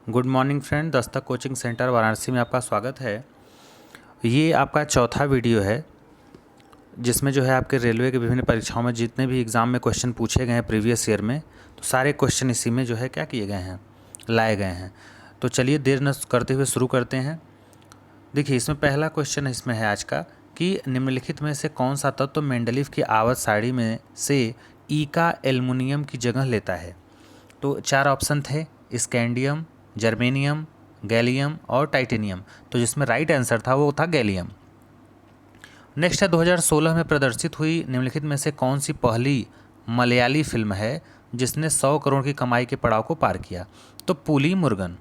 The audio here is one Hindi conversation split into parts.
Good morning friend, Dastak coaching centre Varanasi में आपका स्वागत है। ये आपका चौथा वीडियो है जिसमें जो है आपके रेलवे के विभिन्न परीक्षाओं में जितने भी एग्ज़ाम में क्वेश्चन पूछे गए हैं प्रीवियस ईयर में, तो सारे क्वेश्चन इसी में जो है क्या किए गए हैं, लाए गए हैं। तो चलिए देर न करते हुए शुरू करते हैं। देखिए, इसमें पहला क्वेश्चन इसमें है आज का कि निम्नलिखित में से कौन सा तत्व मेंडलीफ की आवर्त सारणी में से ई का एल्युमिनियम की जगह लेता है। तो चार ऑप्शन थे, स्कैंडियम, जर्मेनियम, गैलियम और टाइटेनियम। तो जिसमें राइट आंसर था वो था गैलियम। नेक्स्ट है 2016 में प्रदर्शित हुई निम्नलिखित में से कौन सी पहली मलयाली फिल्म है जिसने 100 करोड़ की कमाई के पड़ाव को पार किया। तो पुली मुर्गन।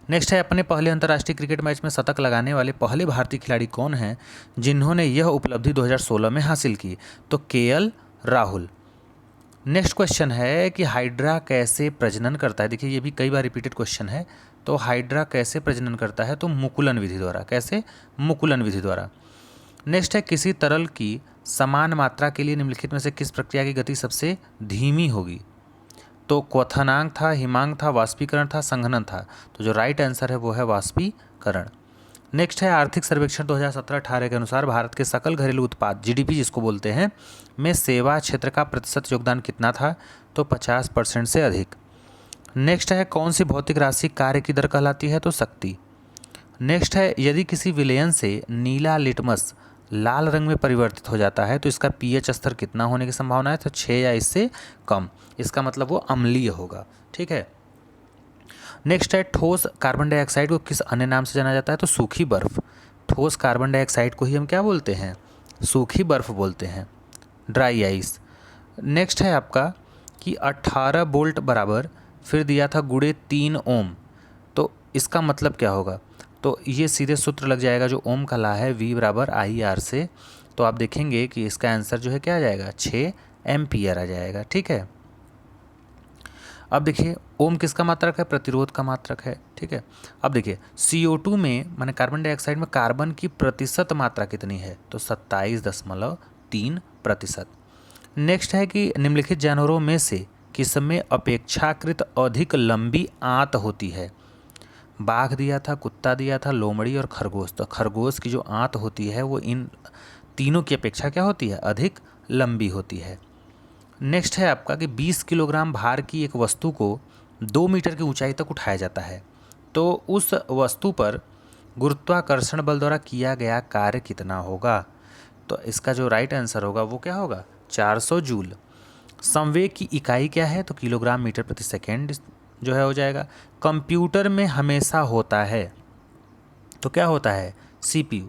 नेक्स्ट है अपने पहले अंतर्राष्ट्रीय क्रिकेट मैच में शतक लगाने वाले पहले भारतीय खिलाड़ी कौन हैं जिन्होंने यह उपलब्धि 2016 में हासिल की। तो केएल राहुल। नेक्स्ट क्वेश्चन है कि हाइड्रा कैसे प्रजनन करता है। देखिए, ये भी कई बार रिपीटेड क्वेश्चन है। तो हाइड्रा कैसे प्रजनन करता है, तो मुकुलन विधि द्वारा। कैसे? मुकुलन विधि द्वारा। नेक्स्ट है किसी तरल की समान मात्रा के लिए निम्नलिखित में से किस प्रक्रिया की गति सबसे धीमी होगी। तो क्वथनांक था, हिमांक था, वाष्पीकरण था, संघनन था। तो जो राइट आंसर है वो है वाष्पीकरण। नेक्स्ट है आर्थिक सर्वेक्षण 2017-18 के अनुसार भारत के सकल घरेलू उत्पाद जीडीपी जिसको बोलते हैं में सेवा क्षेत्र का प्रतिशत योगदान कितना था। तो 50% से अधिक। नेक्स्ट है कौन सी भौतिक राशि कार्य की दर कहलाती है। तो शक्ति। नेक्स्ट है यदि किसी विलयन से नीला लिटमस लाल रंग में परिवर्तित हो जाता है तो इसका पीएच स्तर कितना होने की संभावना है। तो 6 या इससे कम। इसका मतलब वो अम्लीय होगा। ठीक है। नेक्स्ट है ठोस कार्बन डाइऑक्साइड को किस अन्य नाम से जाना जाता है। तो सूखी बर्फ। ठोस कार्बन डाइऑक्साइड को ही हम क्या बोलते हैं, सूखी बर्फ बोलते हैं, ड्राई आइस। नेक्स्ट है आपका कि 18 वोल्ट बराबर फिर दिया था गुणे 3 ओम। तो इसका मतलब क्या होगा। तो ये सीधे सूत्र लग जाएगा जो ओम का ला है V बराबर IR से। तो आप देखेंगे कि इसका आंसर जो है क्या आ जाएगा, 6 एम्पियर आ जाएगा। ठीक है। अब देखिए ओम किसका मात्रक है, प्रतिरोध का मात्रक है। ठीक है। अब देखिए CO2 में माने कार्बन डाइऑक्साइड में कार्बन की प्रतिशत मात्रा कितनी है। तो 27.3%। नेक्स्ट है कि निम्नलिखित जानवरों में से किसमें अपेक्षाकृत अधिक लंबी आंत होती है। बाघ दिया था, कुत्ता दिया था, लोमड़ी और खरगोश। तो खरगोश की जो आंत होती है वो इन तीनों की अपेक्षा क्या होती है, अधिक लंबी होती है। नेक्स्ट है आपका कि 20 किलोग्राम भार की एक वस्तु को 2 मीटर की ऊंचाई तक उठाया जाता है तो उस वस्तु पर गुरुत्वाकर्षण बल द्वारा किया गया कार्य कितना होगा। तो इसका जो राइट आंसर होगा वो क्या होगा, 400 जूल। संवेग की इकाई क्या है, तो किलोग्राम मीटर प्रति सेकेंड जो है हो जाएगा। कंप्यूटर में हमेशा होता है, तो क्या होता है, CPU।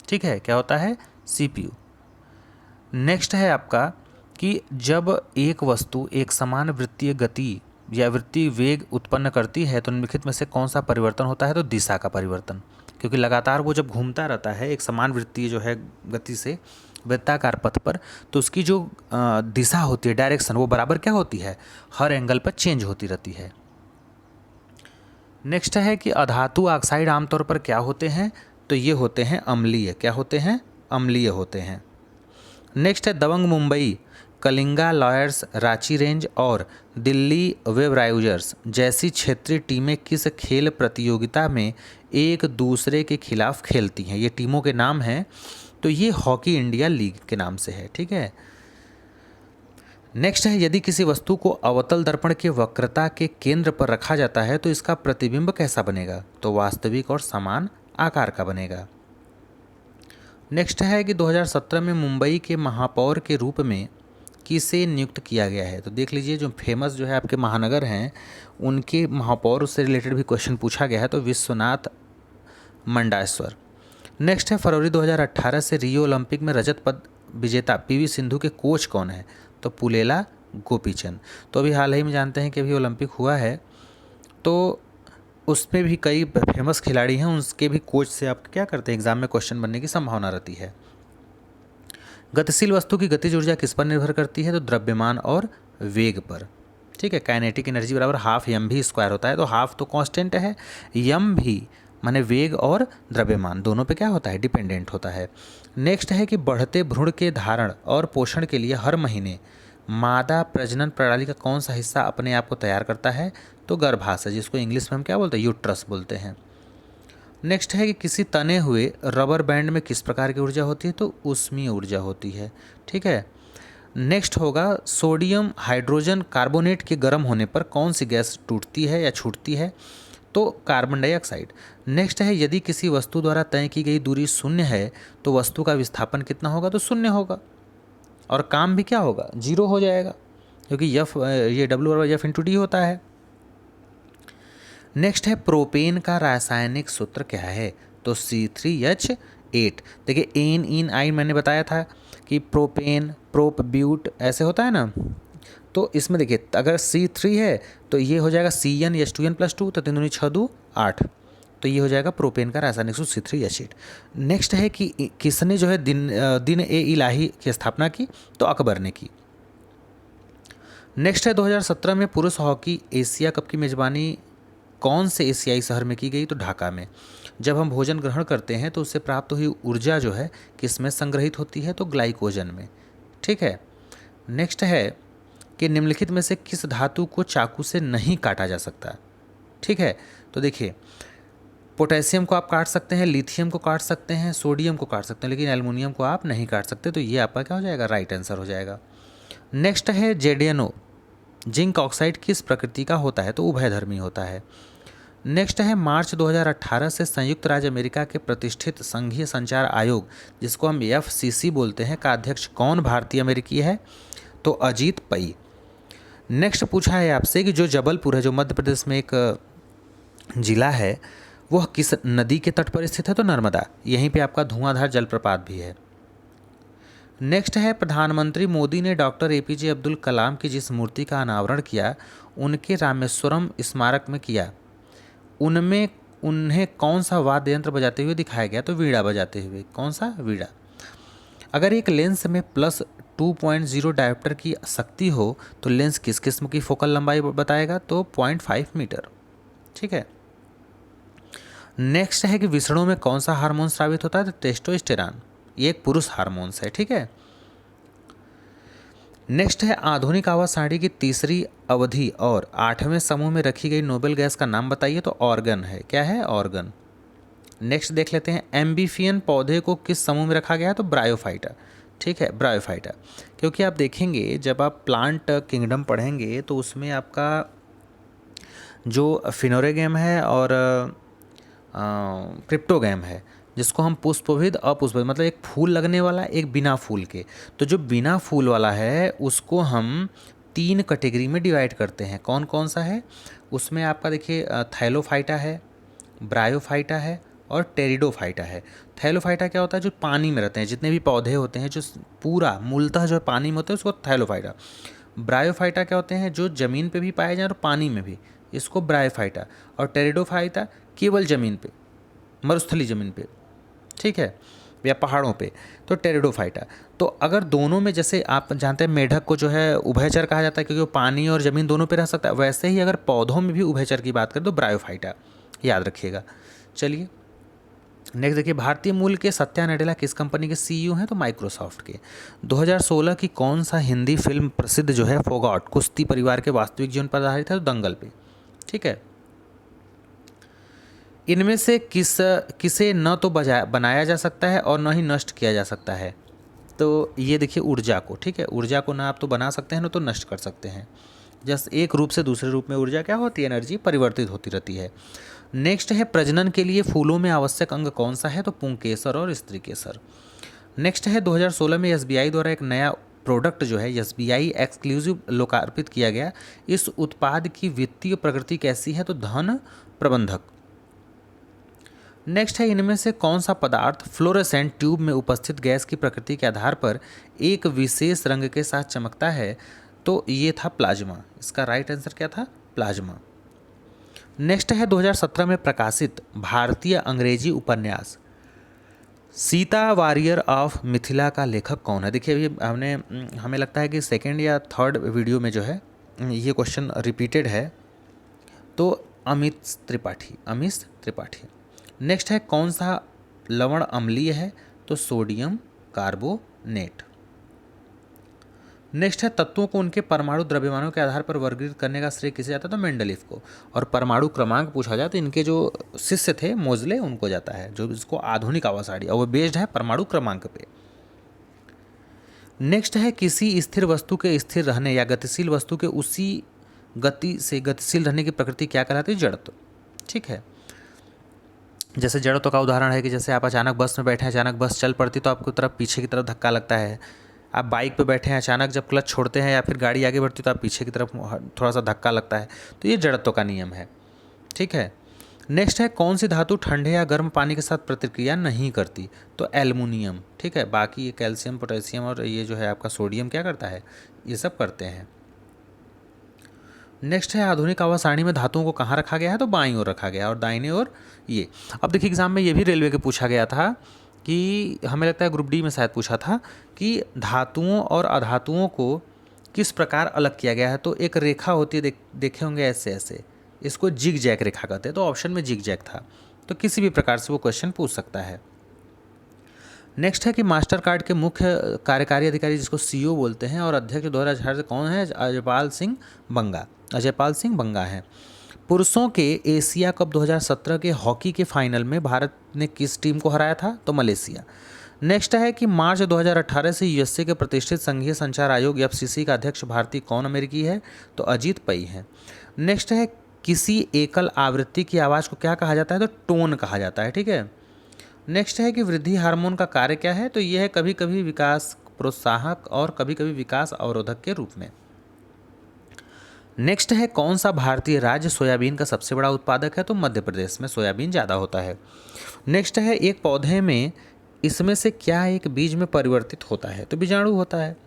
ठीक है, क्या होता है, CPU। नेक्स्ट है आपका कि जब एक वस्तु एक समान वृत्तीय गति या वृत्तीय वेग उत्पन्न करती है तो निम्नलिखित में से कौन सा परिवर्तन होता है। तो दिशा का परिवर्तन, क्योंकि लगातार वो जब घूमता रहता है एक समान वृत्तीय जो है गति से वृत्ताकार पथ पर, तो उसकी जो दिशा होती है, डायरेक्शन, वो बराबर क्या होती है, हर एंगल पर चेंज होती रहती है। नेक्स्ट है कि अधातु ऑक्साइड आमतौर पर क्या होते हैं। तो ये होते हैं अम्लीय। क्या होते हैं, अम्लीय होते हैं। नेक्स्ट है दबंग मुंबई, कलिंगा लॉयर्स, रांची रेंज और दिल्ली वेवराइजर्स जैसी क्षेत्रीय टीमें किस खेल प्रतियोगिता में एक दूसरे के खिलाफ खेलती हैं। ये टीमों के नाम हैं। तो ये हॉकी इंडिया लीग के नाम से है। ठीक है। नेक्स्ट है यदि किसी वस्तु को अवतल दर्पण के वक्रता के केंद्र पर रखा जाता है तो इसका प्रतिबिंब कैसा बनेगा। तो वास्तविक और समान आकार का बनेगा। नेक्स्ट है कि 2017 में मुंबई के महापौर के रूप में किसे नियुक्त किया गया है। तो देख लीजिए जो फेमस जो है आपके महानगर हैं उनके महापौर से रिलेटेड भी क्वेश्चन पूछा गया है। तो विश्वनाथ मंडाश्वर। नेक्स्ट है फरवरी 2018 से रियो ओलंपिक में रजत पद विजेता PV सिंधु के कोच कौन है। तो पुलेला गोपीचंद। तो अभी हाल ही में जानते हैं कि अभी ओलंपिक हुआ है तो उसमें भी कई फेमस खिलाड़ी हैं, उसके भी कोच से आप क्या करते हैं, एग्जाम में क्वेश्चन बनने की संभावना रहती है। गतिशील वस्तु की गतिज ऊर्जा किस पर निर्भर करती है। तो द्रव्यमान और वेग पर। ठीक है। काइनेटिक एनर्जी बराबर हाफ mv² होता है। तो हाफ तो कांस्टेंट है, m भी माने वेग और द्रव्यमान दोनों पे क्या होता है, डिपेंडेंट होता है। नेक्स्ट है कि बढ़ते भ्रूण के धारण और पोषण के लिए हर महीने मादा प्रजनन प्रणाली का कौन सा हिस्सा अपने आप को तैयार करता है। तो गर्भाशय, जिसको इंग्लिश में हम क्या बोलते हैं, यूट्रस बोलते हैं। नेक्स्ट है कि किसी तने हुए रबर बैंड में किस प्रकार की ऊर्जा होती है, तो ऊष्मीय ऊर्जा होती है। ठीक है। नेक्स्ट होगा सोडियम हाइड्रोजन कार्बोनेट के गर्म होने पर कौन सी गैस टूटती है या छूटती है, तो कार्बन डाइऑक्साइड। नेक्स्ट है यदि किसी वस्तु द्वारा तय की गई दूरी शून्य है तो वस्तु का विस्थापन कितना होगा, तो शून्य होगा, और काम भी क्या होगा, जीरो हो जाएगा, क्योंकि यफ ये डब्ल्यू बराबर एफ इंटू डी होता है। नेक्स्ट है प्रोपेन का रासायनिक सूत्र क्या है, तो C3H8। देखिए एन इन आइन मैंने बताया था कि प्रोपेन प्रोप ब्यूट ऐसे होता है ना, तो इसमें देखिए अगर C3 है तो ये हो जाएगा CnH2n+2, तो 3 दूनी 6 2 8, तो ये हो जाएगा प्रोपेन का रासायनिक सूत्र C3H8। नेक्स्ट है कि किसने जो है दिन ए इलाही की स्थापना की, तो अकबर ने की। नेक्स्ट है 2017 में पुरुष हॉकी एशिया कप की मेजबानी कौन से एशियाई शहर में की गई, तो ढाका में। जब हम भोजन ग्रहण करते हैं तो उससे प्राप्त हुई ऊर्जा जो है किस में संग्रहित होती है, तो ग्लाइकोजन में। ठीक है। नेक्स्ट है कि निम्नलिखित में से किस धातु को चाकू से नहीं काटा जा सकता। ठीक है। तो देखिए पोटेशियम को आप काट सकते हैं, लिथियम को काट सकते हैं, सोडियम को काट सकते हैं, लेकिन एल्युमिनियम को आप नहीं काट सकते, तो ये आपका क्या हो जाएगा, राइट आंसर हो जाएगा। नेक्स्ट है जेडेनो जिंक ऑक्साइड किस प्रकृति का होता है, तो उभयधर्मी होता है। नेक्स्ट है मार्च 2018 से संयुक्त राज्य अमेरिका के प्रतिष्ठित संघीय संचार आयोग, जिसको हम FCC बोलते हैं, का अध्यक्ष कौन भारतीय अमेरिकी है, तो अजीत पई। नेक्स्ट पूछा है आपसे कि जो जबलपुर है, जो मध्य प्रदेश में एक जिला है, वह किस नदी के तट पर स्थित है, तो नर्मदा। यहीं पे आपका धुआंधार जलप्रपात भी है। नेक्स्ट है प्रधानमंत्री मोदी ने डॉक्टर APJ अब्दुल कलाम की जिस मूर्ति का अनावरण किया उनके रामेश्वरम स्मारक में किया, उनमें उन्हें कौन सा वाद्य यंत्र बजाते हुए दिखाया गया, तो वीणा बजाते हुए। कौन सा, वीणा। अगर एक लेंस में +2.0 डायोप्टर की शक्ति हो तो लेंस किस किस्म की फोकल लंबाई बताएगा, तो 0.5 मीटर। ठीक है। नेक्स्ट है कि विषणु में कौन सा हार्मोन स्रावित होता है, तो टेस्टोस्टेरॉन, ये एक पुरुष हार्मोन्स है। ठीक है। नेक्स्ट है आधुनिक आवाज सारणी की तीसरी अवधि और 8वें समूह में रखी गई नोबेल गैस का नाम बताइए, तो ऑर्गन है। क्या है, ऑर्गन। नेक्स्ट देख लेते हैं एम्बीफियन पौधे को किस समूह में रखा गया है, तो ब्रायोफाइटा। ठीक है, ब्रायोफाइटा। क्योंकि आप देखेंगे जब आप प्लांट किंगडम पढ़ेंगे तो उसमें आपका जो फिनोरेगेम है और क्रिप्टोगैम है, जिसको हम पुष्पविद अपुष्पविद, मतलब एक फूल लगने वाला, एक बिना फूल के। तो जो बिना फूल वाला है उसको हम 3 कैटेगरी में डिवाइड करते हैं। कौन कौन सा है उसमें, आपका देखिए थैलोफाइटा है, ब्रायोफाइटा है और टेरिडोफाइटा है। थैलोफाइटा क्या होता है, जो पानी में रहते हैं, जितने भी पौधे होते हैं जो पूरा मूलतः जो पानी में होते हैं उसको थैलोफाइटा। ब्रायोफाइटा क्या होते हैं, जो ज़मीन पे भी पाए जाएं और पानी में भी, इसको ब्रायोफाइटा। और टेरिडोफाइटा केवल ज़मीन पे, मरुस्थली ज़मीन पे, ठीक है, या पहाड़ों पे, तो टेरिडोफाइटा। तो अगर दोनों में, जैसे आप जानते हैं मेढक को जो है उभयचर कहा जाता है क्योंकि वो पानी और ज़मीन दोनों पे रह सकता है, वैसे ही अगर पौधों में भी उभयचर की बात करें तो ब्रायोफाइटा, याद रखिएगा। चलिए नेक्स्ट देखिए, भारतीय मूल के सत्या नडेला किस कंपनी के CEO हैं, तो माइक्रोसॉफ्ट के। 2016 की कौन सा हिंदी फिल्म प्रसिद्ध जो है फोगॉट, कुश्ती परिवार के वास्तविक जीवन पर आधारित है, तो दंगल पे। ठीक है। इनमें से किसे न तो बनाया जा सकता है और न ही नष्ट किया जा सकता है, तो ये देखिए ऊर्जा को। ठीक है, ऊर्जा को ना आप तो बना सकते हैं ना तो नष्ट कर सकते हैं। जस्ट एक रूप से दूसरे रूप में ऊर्जा क्या होती है, एनर्जी परिवर्तित होती रहती है। नेक्स्ट है प्रजनन के लिए फूलों में आवश्यक अंग कौन सा है, तो पुंकेसर और स्त्री केसर। नेक्स्ट है 2016 में SBI द्वारा एक नया प्रोडक्ट जो है SBI एक्सक्लूसिव लोकार्पित किया गया। इस उत्पाद की वित्तीय प्रकृति कैसी है, तो धन प्रबंधक। नेक्स्ट है इनमें से कौन सा पदार्थ फ्लोरेसेंट ट्यूब में उपस्थित गैस की प्रकृति के आधार पर एक विशेष रंग के साथ चमकता है, तो ये था प्लाज्मा। इसका राइट आंसर क्या था, प्लाज्मा। नेक्स्ट है 2017 में प्रकाशित भारतीय अंग्रेजी उपन्यास सीता वॉरियर ऑफ मिथिला का लेखक कौन है। देखिए अभी हमें लगता है कि सेकेंड या थर्ड वीडियो में जो है ये क्वेश्चन रिपीटेड है, तो अमित त्रिपाठी। नेक्स्ट है कौन सा लवण अम्लीय है, तो सोडियम कार्बोनेट। नेक्स्ट है तत्वों को उनके परमाणु द्रव्यमानों के आधार पर वर्गीकृत करने का श्रेय किसे जाता है, तो मेंडलीफ को। और परमाणु क्रमांक पूछा जाए तो इनके जो शिष्य थे मोजले उनको जाता है, जो इसको आधुनिक आवासाड़ी, और वो बेस्ड है परमाणु क्रमांक पे। नेक्स्ट है किसी स्थिर वस्तु के स्थिर रहने या गतिशील वस्तु के उसी गति से गतिशील रहने की प्रकृति क्या कहलाती है, जड़त्व। ठीक है, जैसे जड़त्व का उदाहरण है कि जैसे आप अचानक बस में बैठे हैं, अचानक बस चल पड़ती तो आपकी तरफ पीछे की तरफ धक्का लगता है। आप बाइक पे बैठे हैं, अचानक जब क्लच छोड़ते हैं या फिर गाड़ी आगे बढ़ती तो आप पीछे की तरफ थोड़ा सा धक्का लगता है, तो ये जड़त्व का नियम है। ठीक है, नेक्स्ट है कौन सी धातु ठंडे या गर्म पानी के साथ प्रतिक्रिया नहीं करती, तो एल्युमिनियम। ठीक है, बाकी ये कैल्शियम, पोटेशियम और ये जो है आपका सोडियम क्या करता है, ये सब करते हैं। नेक्स्ट है आधुनिक आवास सारणी में धातुओं को कहाँ रखा गया है, तो बाईं ओर रखा गया है, और दाहिने ओर ये। अब देखिए एग्जाम में ये भी रेलवे के पूछा गया था कि हमें लगता है ग्रुप डी में शायद पूछा था कि धातुओं और अधातुओं को किस प्रकार अलग किया गया है। तो एक रेखा होती है, देखे होंगे ऐसे ऐसे, इसको जिग जैक रेखा कहते हैं, तो ऑप्शन में जिग जैक था। तो किसी भी प्रकार से वो क्वेश्चन पूछ सकता है। नेक्स्ट है कि मास्टर कार्ड के मुख्य कार्यकारी अधिकारी जिसको सीईओ बोलते हैं और अध्यक्ष 2018 से कौन है, अजयपाल सिंह बंगा हैं। पुरुषों के एशिया कप 2017 के हॉकी के फाइनल में भारत ने किस टीम को हराया था, तो मलेशिया। नेक्स्ट है कि मार्च 2018 से यूएसए के प्रतिष्ठित संघीय संचार आयोग एफसीसी का अध्यक्ष भारतीय कौन अमेरिकी है, तो अजीत पई है। नेक्स्ट है किसी एकल आवृत्ति की आवाज़ को क्या कहा जाता है, तो टोन कहा जाता है। ठीक है, नेक्स्ट है कि वृद्धि हार्मोन का कार्य क्या है, तो यह है कभी कभी विकास प्रोत्साहक और कभी कभी विकास अवरोधक के रूप में। नेक्स्ट है कौन सा भारतीय राज्य सोयाबीन का सबसे बड़ा उत्पादक है, तो मध्य प्रदेश में सोयाबीन ज़्यादा होता है। नेक्स्ट है एक पौधे में इसमें से क्या एक बीज में परिवर्तित होता है, तो बीजाणु होता है।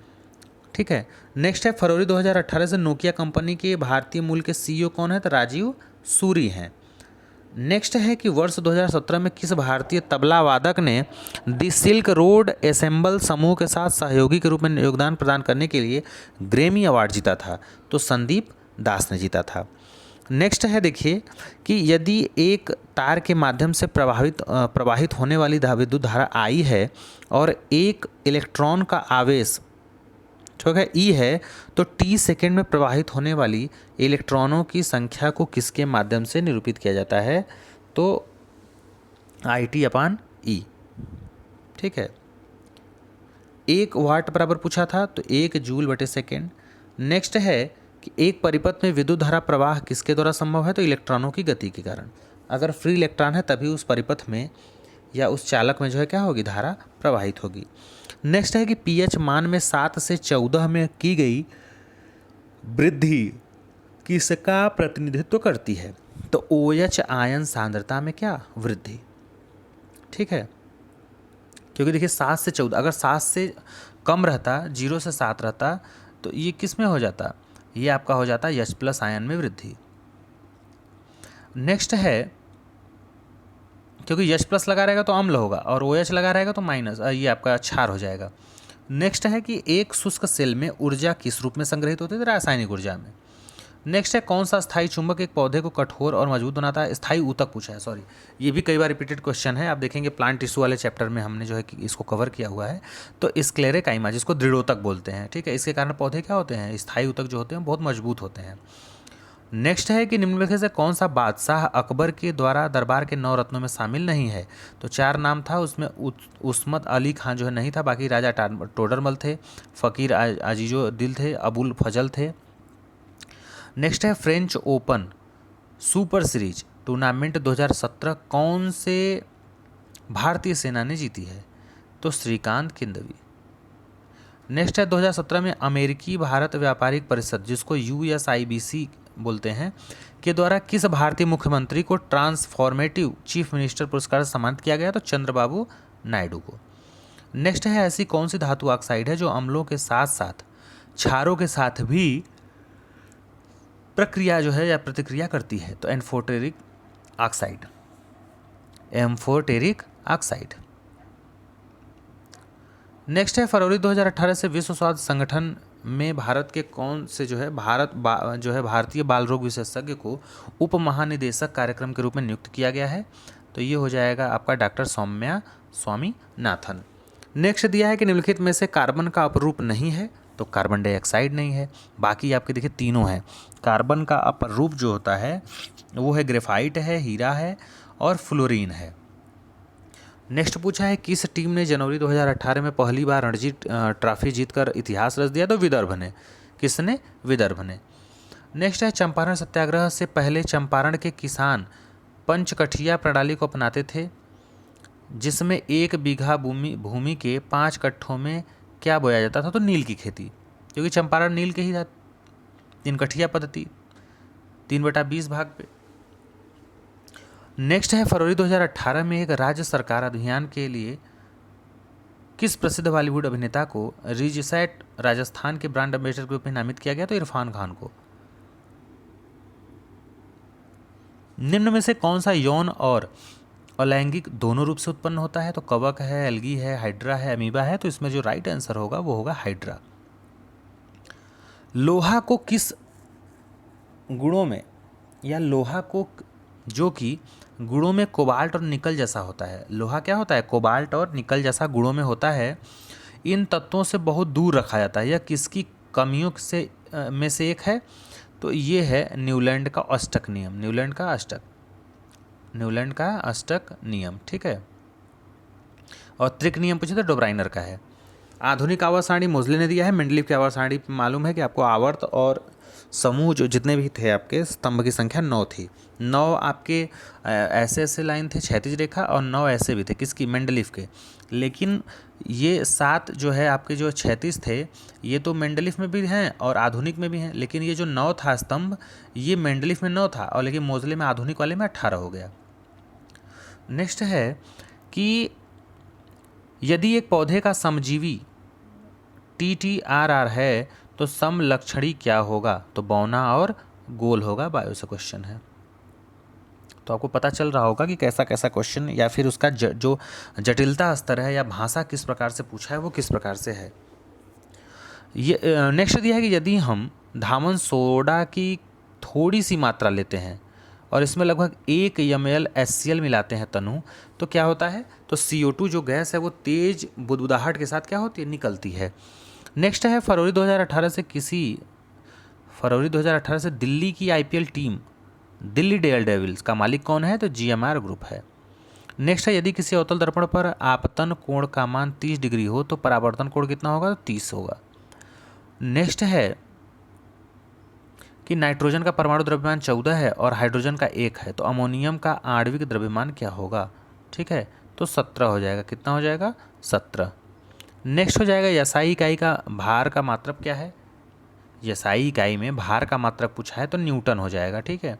ठीक है, नेक्स्ट है फरवरी 2018 से नोकिया कंपनी के भारतीय मूल के सीईओ कौन है, तो राजीव सूरी हैं। नेक्स्ट है कि वर्ष 2017 में किस भारतीय तबला वादक ने द सिल्क रोड एसेंबल समूह के साथ सहयोगी के रूप में योगदान प्रदान करने के लिए ग्रैमी अवार्ड जीता था, तो संदीप दास ने जीता था। नेक्स्ट है देखिए कि यदि एक तार के माध्यम से प्रवाहित होने वाली विद्युत धारा आई है और एक इलेक्ट्रॉन का आवेश ठीक है ई है, तो टी सेकेंड में प्रवाहित होने वाली इलेक्ट्रॉनों की संख्या को किसके माध्यम से निरूपित किया जाता है, तो IT/E। ठीक है, 1 वाट बराबर पूछा था, तो 1 जूल/सेकेंड। नेक्स्ट है कि एक परिपथ में विद्युत धारा प्रवाह किसके द्वारा संभव है, तो इलेक्ट्रॉनों की गति के कारण। अगर फ्री इलेक्ट्रॉन है तभी उस परिपथ में या उस चालक में जो है क्या होगी, धारा प्रवाहित होगी। नेक्स्ट है कि pH मान में 7 से 14 में की गई वृद्धि किसका प्रतिनिधित्व करती है, तो OH आयन सांद्रता में क्या, वृद्धि। ठीक है, क्योंकि देखिए 7 से 14, अगर 7 से कम रहता, 0 से 7 रहता, तो ये किस में हो जाता, ये आपका हो जाता H+ आयन में वृद्धि। नेक्स्ट है क्योंकि H+ लगा रहेगा तो अम्ल होगा और OH लगा रहेगा तो माइनस, ये आपका क्षार हो जाएगा। नेक्स्ट है कि एक शुष्क सेल में ऊर्जा किस रूप में संग्रहित होती है, रासायनिक ऊर्जा में। नेक्स्ट है कौन सा स्थायी चुंबक एक पौधे को कठोर और मजबूत बनाता है, स्थायी ऊतक पूछा है, सॉरी ये भी कई बार रिपीटेड क्वेश्चन है। आप देखेंगे प्लांट टिश्यू वाले चैप्टर में हमने जो है कि इसको कवर किया हुआ है। तो स्क्लेरेकाइमा जिसको दृढ़ोतक बोलते हैं, ठीक है, इसके कारण पौधे क्या होते हैं, स्थायी ऊतक जो होते हैं बहुत मजबूत होते हैं। नेक्स्ट है कि निम्नलिखित से कौन सा बादशाह अकबर के द्वारा दरबार के 9 रत्नों में शामिल नहीं है, तो 4 नाम था उसमें, उस्मत अली खान जो है नहीं था, बाकी राजा टोडरमल थे, फ़कीर अजीजो दिल थे, अबुल फजल थे। नेक्स्ट है French open super series tournament 2017 कौन से भारतीय सेना ने जीती है, तो श्रीकांत किंदवी। नेक्स्ट है 2017 में अमेरिकी भारत व्यापारिक परिषद जिसको USIBC बोलते हैं के द्वारा किस भारतीय मुख्यमंत्री को ट्रांसफॉर्मेटिव चीफ मिनिस्टर पुरस्कार से सम्मानित किया गया, तो चंद्रबाबू नायडू को। नेक्स्ट है ऐसी कौन सी धातु ऑक्साइड है जो अम्लों के साथ साथ क्षारों के साथ भी प्रक्रिया जो है या प्रतिक्रिया करती है, तो एम्फोटेरिक ऑक्साइड। नेक्स्ट है फरवरी 2018 से विश्व स्वास्थ्य संगठन में भारत के कौन से जो है भारतीय बाल रोग विशेषज्ञ को उप महानिदेशक कार्यक्रम के रूप में नियुक्त किया गया है, तो ये हो जाएगा आपका डॉक्टर सौम्या स्वामीनाथन। नेक्स्ट दिया है कि निम्नलिखित में से कार्बन का अपरूप नहीं है, तो कार्बन डाइऑक्साइड नहीं है। बाकी आपके देखिए तीनों हैं। कार्बन का अपर रूप जो होता है वो है ग्रेफाइट है, हीरा है और फ्लोरीन है। नेक्स्ट पूछा है किस टीम ने जनवरी 2018 में पहली बार रणजी ट्रॉफी जीतकर इतिहास रच दिया? तो विदर्भ ने। किसने? विदर्भ ने। नेक्स्ट है चंपारण सत्याग्रह से पहले चंपारण के किसान पंचकठिया प्रणाली को अपनाते थे, जिसमें 1 बीघा भूमि के 5 कट्ठों में क्या बोया जाता था? तो नील की खेती, क्योंकि चंपारण नील के ही था। 3 कठिया पद्धति, 3/20 भाग पे। नेक्स्ट है फरवरी 2018 में एक राज्य सरकार अभियान के लिए किस प्रसिद्ध बॉलीवुड अभिनेता को रिजसेट राजस्थान के ब्रांड एम्बेसडर के रूप में नामित किया गया? तो इरफान खान को। निम्न में से कौन सा यौन और अलैंगिक दोनों रूप से उत्पन्न होता है? तो कवक है, एल्गी है, हाइड्रा है, अमीबा है। तो इसमें जो राइट आंसर होगा वो होगा हाइड्रा। लोहा को किस गुणों में, या लोहा को जो कि गुणों में कोबाल्ट और निकल जैसा होता है, लोहा क्या होता है? कोबाल्ट और निकल जैसा गुणों में होता है, इन तत्वों से बहुत दूर रखा जाता है। यह किसकी कमियों से में से एक है? तो ये है न्यूलैंड का अष्टक नियम। न्यूलैंड का अष्टक नियम, ठीक है। और त्रिक नियम पूछे तो डोब्राइनर का है। आधुनिक आवर्त सारणी मोजले ने दिया है। मेंडलीफ की आवर्त सारणी मालूम है कि आपको आवर्त और समूह जो जितने भी थे आपके स्तंभ की संख्या 9 थी। 9 आपके ऐसे लाइन थे, क्षैतिज रेखा, और 9 ऐसे भी थे। किसकी? मेंडलीफ के। लेकिन ये 7 जो है आपके जो क्षैतिज थे ये तो मेंडलीफ में भी हैं और आधुनिक में भी हैं, लेकिन ये जो 9 था स्तंभ ये मेंडलीफ में 9 था और लेकिन मोजले में आधुनिक वाले में 18 हो गया। नेक्स्ट है कि यदि एक पौधे का समजीवी TTRR है तो समलक्षणी क्या होगा? तो बौना और गोल होगा। बायो से क्वेश्चन है, तो आपको पता चल रहा होगा कि कैसा कैसा क्वेश्चन या फिर उसका जो जटिलता स्तर है या भाषा किस प्रकार से पूछा है वो किस प्रकार से है। ये नेक्स्ट दिया है कि यदि हम धामन सोडा की थोड़ी सी मात्रा लेते हैं और इसमें लगभग 1 ml HCl मिलाते हैं तनु, तो क्या होता है? तो CO2 जो गैस है वो तेज बुदबुदाहट के साथ क्या होती है? निकलती है। नेक्स्ट है फरवरी 2018 से दिल्ली की IPL team Delhi Daredevils का मालिक कौन है? तो GMR ग्रुप है। नेक्स्ट है यदि किसी अवतल दर्पण पर आपतन कोण का मान 30 डिग्री हो तो परावर्तन कोण कितना होगा? तो 30 होगा। नेक्स्ट है कि नाइट्रोजन का परमाणु द्रव्यमान 14 है और हाइड्रोजन का 1 है, तो अमोनियम का आणविक द्रव्यमान क्या होगा? ठीक है, तो 17 हो जाएगा। कितना हो जाएगा? 17। नेक्स्ट हो जाएगा यसाई इकाई का भार का मात्रक क्या है? यसाई इकाई में भार का मात्रक पूछा है तो न्यूटन हो जाएगा, ठीक है।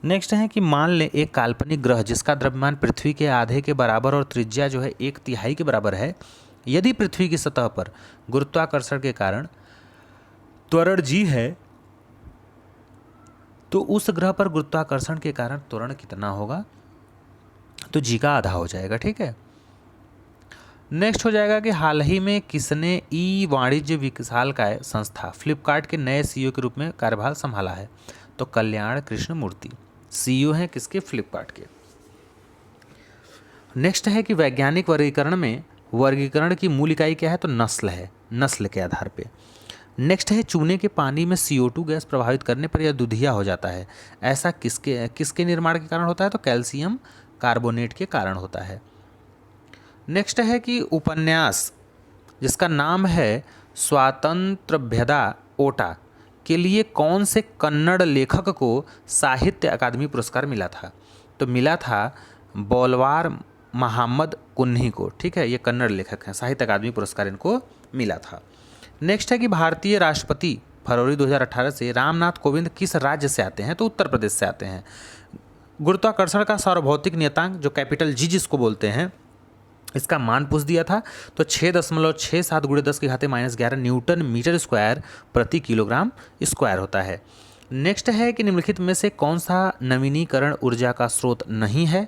नेक्स्ट है कि मान लें एक काल्पनिक ग्रह जिसका द्रव्यमान पृथ्वी के आधे के बराबर और त्रिज्या जो है 1/3 के बराबर है। यदि पृथ्वी की सतह पर गुरुत्वाकर्षण के कारण त्वरण g है तो उस ग्रह पर गुरुत्वाकर्षण के कारण त्वरण कितना होगा? तो g का आधा हो जाएगा, ठीक है। नेक्स्ट हो जाएगा कि हाल ही में किसने वाणिज्य विशालकाय संस्था फ्लिपकार्ट के नए CEO के रूप में कार्यभार संभाला है? तो कल्याण कृष्ण मूर्ति CEO हैं किसके? फ्लिपकार्ट के। नेक्स्ट है कि वैज्ञानिक वर्गीकरण में वर्गीकरण की मूल इकाई क्या है? तो नस्ल है, नस्ल के आधार पे। नेक्स्ट है चूने के पानी में CO2 गैस प्रभावित करने पर यह दुधिया हो जाता है, ऐसा किसके निर्माण के कारण होता है? तो कैल्शियम कार्बोनेट के कारण होता है। नेक्स्ट है कि उपन्यास जिसका नाम है स्वातंत्र्यभ्यदा ओटा के लिए कौन से कन्नड़ लेखक को साहित्य अकादमी पुरस्कार मिला था? तो मिला था बोलवार मोहम्मद कुन्ही को, ठीक है। ये कन्नड़ लेखक हैं, साहित्य अकादमी पुरस्कार इनको मिला था। नेक्स्ट है कि भारतीय राष्ट्रपति फरवरी 2018 से रामनाथ कोविंद किस राज्य से आते हैं? तो उत्तर प्रदेश से आते हैं। गुरुत्वाकर्षण का सार्वभौतिक नियतांक जो कैपिटल G जिसको बोलते हैं इसका मान पूछ दिया था, तो 6.67 × 10⁻⁻11 न्यूटन मीटर स्क्वायर प्रति किलोग्राम स्क्वायर होता है। नेक्स्ट है कि निम्नलिखित में से कौन सा नवीनीकरण ऊर्जा का स्रोत नहीं है?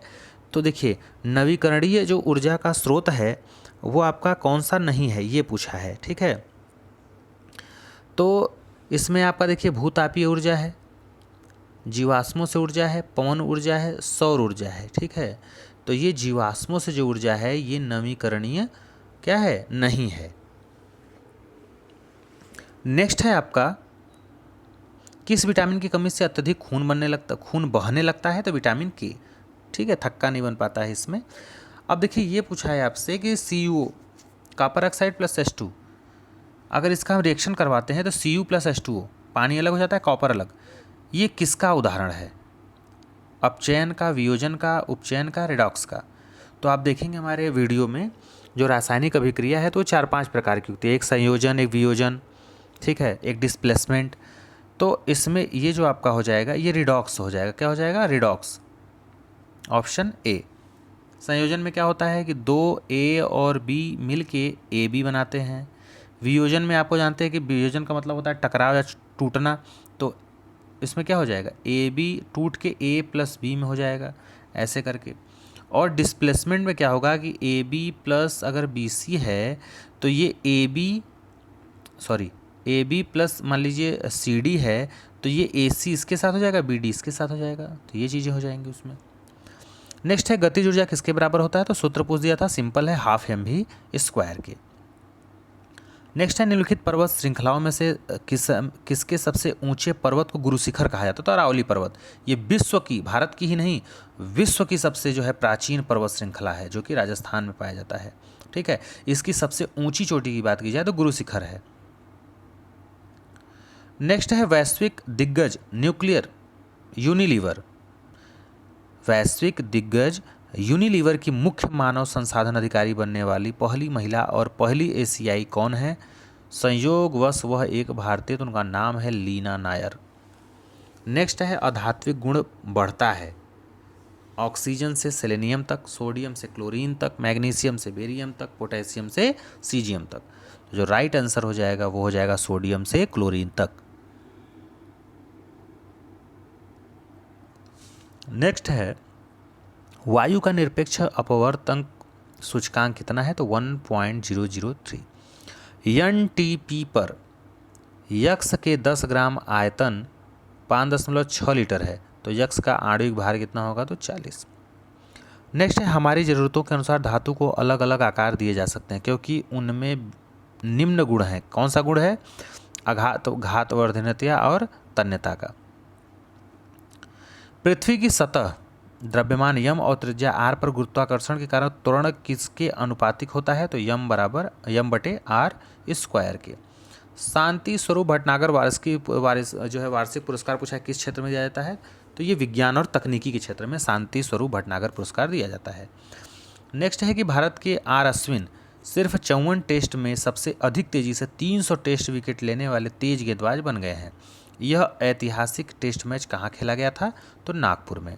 तो देखिए नवीकरणीय जो ऊर्जा का स्रोत है वो आपका कौन सा नहीं है ये पूछा है, ठीक है। तो इसमें आपका देखिए भूतापीय ऊर्जा है, जीवाश्मों से ऊर्जा है, पवन ऊर्जा है, सौर ऊर्जा है, ठीक है। तो ये जीवाश्मों से जो ऊर्जा है ये नवीकरणीय क्या है? नहीं है। नेक्स्ट है आपका, किस विटामिन की कमी से अत्यधिक खून बहने लगता है? तो विटामिन के। ठीक है, थक्का नहीं बन पाता है इसमें। अब देखिए ये पूछा है आपसे कि CuO copper oxide plus H2, अगर इसका हम रिएक्शन करवाते हैं तो Cu प्लस H2O, पानी अलग हो जाता है, कॉपर अलग। ये किसका उदाहरण है? अपचयन का, वियोजन का, उपचयन का, रिडॉक्स का? तो आप देखेंगे हमारे वीडियो में जो रासायनिक अभिक्रिया है तो 4-5 प्रकार की होती है, एक संयोजन, एक वियोजन, ठीक है, एक डिस्प्लेसमेंट। तो इसमें ये जो आपका हो जाएगा ये रिडॉक्स हो जाएगा। क्या हो जाएगा? Redox, option A. संयोजन में क्या होता है कि 2A और B मिल के AB बनाते हैं। वियोजन में आपको जानते हैं कि वियोजन का मतलब होता है टकराव या टूटना, तो इसमें क्या हो जाएगा? AB टूट के A प्लस B में हो जाएगा, ऐसे करके। और डिस्प्लेसमेंट में क्या होगा कि AB प्लस अगर BC है तो ये AB प्लस मान लीजिए CD है तो ये AC इसके साथ हो जाएगा, BD इसके साथ हो जाएगा, तो ये चीज़ें हो जाएंगी उसमें। नेक्स्ट है गतिज ऊर्जा किसके बराबर होता है? तो सूत्र पूछ दिया था, सिंपल है, हाफ mv स्क्वायर के। नेक्स्ट है निम्नलिखित पर्वत श्रृंखलाओं में से किसके सबसे ऊंचे पर्वत को गुरु शिखर कहा जाता है? तो अरावली पर्वत। ये विश्व की, भारत की ही नहीं, विश्व की सबसे जो है प्राचीन पर्वत श्रृंखला है जो कि राजस्थान में पाया जाता है। ठीक है, इसकी सबसे ऊंची चोटी की बात की जाए तो गुरु शिखर है। नेक्स्ट है वैश्विक दिग्गज न्यूक्लियर यूनिलीवर। वैश्विक दिग्गज यूनिलीवर की मुख्य मानव संसाधन अधिकारी बनने वाली पहली महिला और पहली एशियाई कौन है? संयोगवश वह एक भारतीय, तो उनका नाम है लीना नायर। नेक्स्ट है अधात्विक गुण बढ़ता है, ऑक्सीजन से सेलेनियम तक, सोडियम से क्लोरीन तक, मैग्नीशियम से बेरियम तक, पोटेशियम से सीजियम तक। तो जो राइट आंसर हो जाएगा वो हो जाएगा सोडियम से क्लोरीन तक। नेक्स्ट है वायु का निरपेक्ष अपवर्तन सूचकांक कितना है? तो 1.003। NTP पर यक्ष के 10 ग्राम आयतन 5.6 लीटर है, तो यक्ष का आणविक भार कितना होगा? तो 40। नेक्स्ट है हमारी ज़रूरतों के अनुसार धातु को अलग अलग आकार दिए जा सकते हैं क्योंकि उनमें निम्न गुण हैं। कौन सा गुण है? घातवर्धनता और तन्यता का। पृथ्वी की सतह द्रव्यमान यम और त्रिज्या r पर गुरुत्वाकर्षण के कारण त्वरण किसके अनुपातिक होता है? तो m/r स्क्वायर के। शांति स्वरूप भटनागर वार्षिक पुरस्कार पूछा है किस क्षेत्र में दिया जाता है? तो ये विज्ञान और तकनीकी के क्षेत्र में शांति स्वरूप भटनागर पुरस्कार दिया जाता है। नेक्स्ट है कि भारत के R अश्विन सिर्फ 54 टेस्ट में सबसे अधिक तेजी से 300 टेस्ट विकेट लेने वाले तेज गेंदबाज बन गए हैं। यह ऐतिहासिक टेस्ट मैच कहाँ खेला गया था? तो नागपुर में।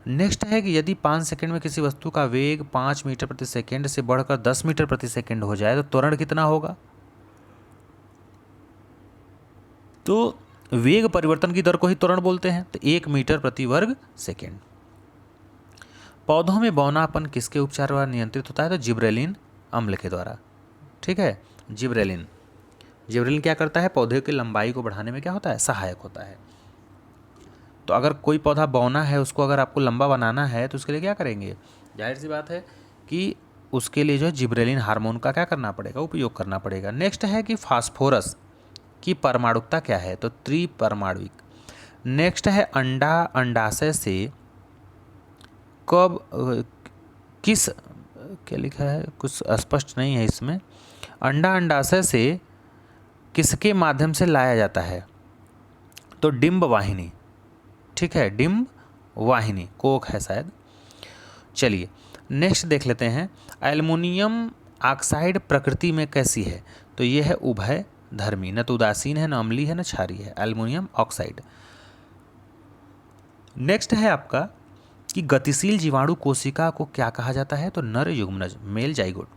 नेक्स्ट है कि यदि 5 सेकंड में किसी वस्तु का वेग 5 मीटर प्रति सेकंड से बढ़कर 10 मीटर प्रति सेकंड हो जाए तो त्वरण कितना होगा? तो वेग परिवर्तन की दर को ही त्वरण बोलते हैं, तो 1 मीटर प्रति वर्ग सेकंड। पौधों में बौनापन किसके उपचार द्वारा नियंत्रित होता है? तो जिब्रेलिन अम्ल के द्वारा। ठीक है, जिब्रेलिन क्या करता है? पौधे की लंबाई को बढ़ाने में क्या होता है? सहायक होता है। तो अगर कोई पौधा बौना है, उसको अगर आपको लंबा बनाना है तो उसके लिए क्या करेंगे? जाहिर सी बात है कि उसके लिए जो है जिब्रेलिन हार्मोन का क्या करना पड़ेगा? उपयोग करना पड़ेगा। नेक्स्ट है कि फास्फोरस की परमाणुकता क्या है? तो त्रिपरमाणुक। नेक्स्ट है अंडाशय से कब क्या लिखा है, कुछ स्पष्ट नहीं है इसमें। अंडाशय से किसके माध्यम से लाया जाता है? तो डिंब वाहिनी। ठीक है, डिंब वाहिनी, कोक है शायद। चलिए नेक्स्ट देख लेते हैं, एल्युमिनियम ऑक्साइड प्रकृति में कैसी है? तो ये है उभय धर्मी, न तो उदासीन है, न अम्लीय है, न क्षारीय है, एल्युमिनियम ऑक्साइड। नेक्स्ट है आपका कि गतिशील जीवाणु कोशिका को क्या कहा जाता है? तो नर युग्मनज, मेल जाइगोट।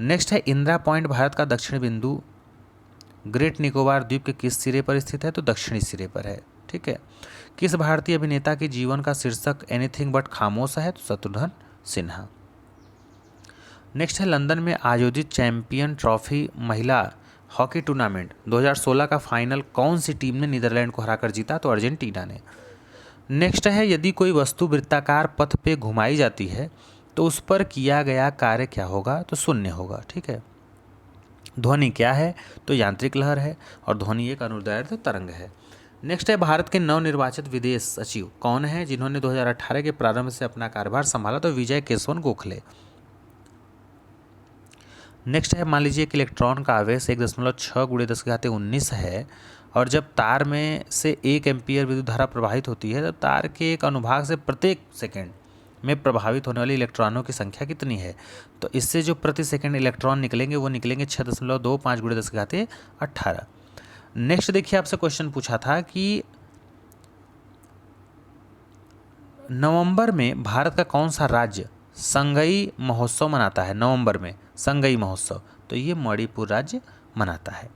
नेक्स्ट है इंदिरा पॉइंट भारत का दक्षिण बिंदु ग्रेट निकोबार द्वीप के किस सिरे पर स्थित है? तो दक्षिणी सिरे पर है। ठीक है, किस भारतीय अभिनेता के जीवन का शीर्षक एनीथिंग बट खामोश है? तो शत्रुघ्न सिन्हा। नेक्स्ट है लंदन में आयोजित चैंपियन ट्रॉफी महिला हॉकी टूर्नामेंट 2016 का फाइनल कौन सी टीम ने नीदरलैंड को हराकर जीता? तो अर्जेंटीना ने। नेक्स्ट है यदि कोई वस्तु वृत्ताकार पथ पे घुमाई जाती है तो उस पर किया गया कार्य क्या होगा? तो शून्य होगा। ठीक है, ध्वनि क्या है? तो यांत्रिक लहर है, और ध्वनि एक अनुदैर्ध्य तरंग है। नेक्स्ट है, भारत के नवनिर्वाचित विदेश सचिव कौन है जिन्होंने 2018 के प्रारंभ से अपना कार्यभार संभाला? तो विजय केशवन गोखले। नेक्स्ट है, मान लीजिए कि इलेक्ट्रॉन का आवेश 1.6 × 10⁻19 है, और जब तार में से 1 एम्पीयर विद्युत धारा प्रवाहित होती है, तो तार के एक अनुभाग से प्रत्येक सेकंड में प्रभावित होने वाले इलेक्ट्रॉनों की संख्या कितनी है? तो इससे जो प्रति सेकंड इलेक्ट्रॉन निकलेंगे वो निकलेंगे 6.25 × 10⁻18। नेक्स्ट देखिए, आपसे क्वेश्चन पूछा था कि नवंबर में भारत का कौन सा राज्य संगई महोत्सव मनाता है? नवंबर में संगई महोत्सव, तो ये मणिपुर राज्य मनाता है।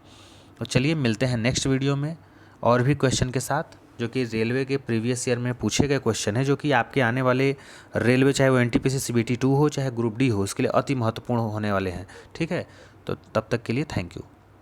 तो चलिए मिलते हैं नेक्स्ट वीडियो में और भी क्वेश्चन के साथ, जो कि रेलवे के प्रीवियस ईयर में पूछे गए क्वेश्चन है, जो कि आपके आने वाले रेलवे, चाहे वो NTPC CBT 2 हो चाहे ग्रुप D हो, उसके लिए अति महत्वपूर्ण होने वाले हैं। ठीक है, तो तब तक के लिए थैंक यू।